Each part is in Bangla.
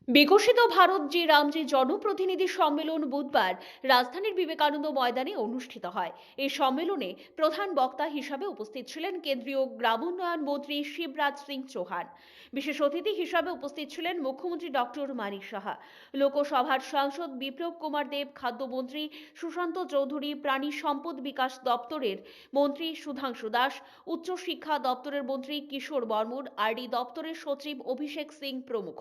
বিকশিত ভারত জি রামজি জনপ্রতিনিধি সম্মেলন বুধবার রাজধানীর বিবেকানন্দ ময়দানে অনুষ্ঠিত হয়। এই সম্মেলনে প্রধান বক্তা হিসাবে উপস্থিত ছিলেন কেন্দ্রীয় গ্রামোন্নয়ন মন্ত্রী শিবরাজ সিং চৌহান। বিশেষ অতিথি হিসাবে উপস্থিত ছিলেন মুখ্যমন্ত্রী ডক্টর মানিক সাহা, লোকসভার সাংসদ বিপ্লব কুমার দেব, খাদ্যমন্ত্রী সুশান্ত চৌধুরী, প্রাণী সম্পদ বিকাশ দপ্তরের মন্ত্রী সুধাংশু দাস, উচ্চশিক্ষা দপ্তরের মন্ত্রী কিশোর বর্মন, আরডি দপ্তরের সচিব অভিষেক সিং প্রমুখ।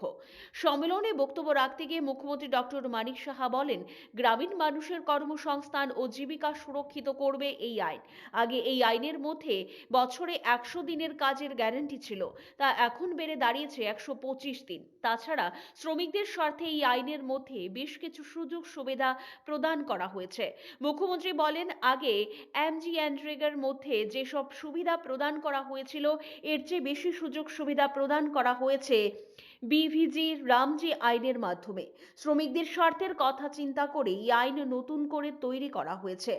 সম্মেলনে বক্তব্য রাখতে গিয়ে মুখ্যমন্ত্রী ডক্টর মানিক সাহা বলেন, গ্রামীণ মানুষের কর্মসংস্থান ও জীবিকা সুরক্ষিত করবে এই আইন। আগে এই আইনের মধ্যে বছরে 100 দিনের কাজের গ্যারান্টি ছিল, তা এখন বেড়ে দাঁড়িয়েছে 125 দিন। তাছাড়া শ্রমিকদের স্বার্থে এই আইনের মধ্যে বেশ কিছু সুযোগ সুবিধা প্রদান করা হয়েছে। মুখ্যমন্ত্রী বলেন, আগে এমজিএনরেগার মধ্যে যেসব সুবিধা প্রদান করা হয়েছিল, এর চেয়ে বেশি সুযোগ সুবিধা প্রদান করা হয়েছে বিভিজি রামজি আইনের মাধ্যমে। শ্রমিকদের স্বার্থের কথা চিন্তা করে এই আইন নতুন করে তৈরি করা হয়েছে।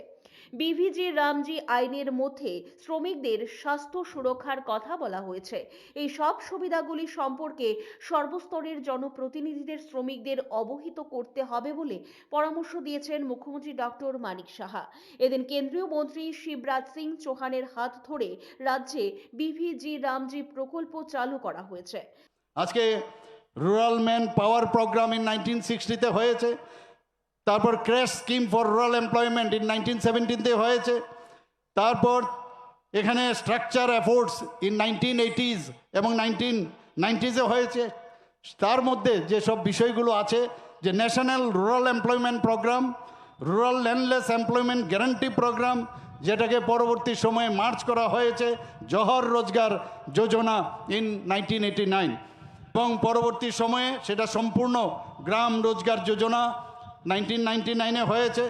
বিভিজি রামজি আইনের মধ্যে শ্রমিকদের স্বাস্থ্য সুরক্ষার কথা বলা হয়েছে। এই সব সুবিধাগুলি সম্পর্কে সর্বস্তরের জনপ্রতিনিধিদের শ্রমিকদের অবহিত করতে হবে বলে পরামর্শ দিয়েছেন মুখ্যমন্ত্রী ডক্টর মানিক সাহা। এদিন কেন্দ্রীয় মন্ত্রী শিবরাজ সিং চৌহানের হাত ধরে রাজ্যে বিভিজি রামজি প্রকল্প চালু করা হয়েছে। আজকে rural man power programme in 1960-তে হয়েছে, তারপর crash scheme for rural employment in 1917-তে হয়েছে, তারপর এখানে স্ট্রাকচার এফোর্টস ইন 1980s এবং 1990s-এ হয়েছে। তার মধ্যে যেসব বিষয়গুলো আছে, যে national rural employment programme, rural landless employment guarantee programme, যেটাকে পরবর্তী সময়ে মার্চ করা হয়েছে জহর রোজগার যোজনা ইন 1989, এবং পরবর্তী সময়ে সেটা সম্পূর্ণ গ্রাম রোজগার যোজনা 1999-এ হয়েছে।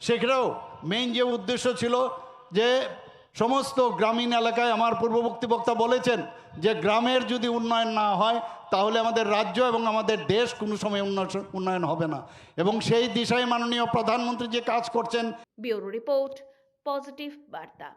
সেখানেও মেইন যে উদ্দেশ্য ছিল যে সমস্ত গ্রামীণ এলাকায়, আমার পূর্ববর্তী বক্তা বলেছেন যে গ্রামের যদি উন্নয়ন না হয় তাহলে আমাদের রাজ্য এবং আমাদের দেশ কোনো সময় উন্নয়ন হবে না, এবং সেই দিশায় মাননীয় প্রধানমন্ত্রী যে কাজ করছেন। ব্যুরো রিপোর্ট, পজিটিভ বার্তা।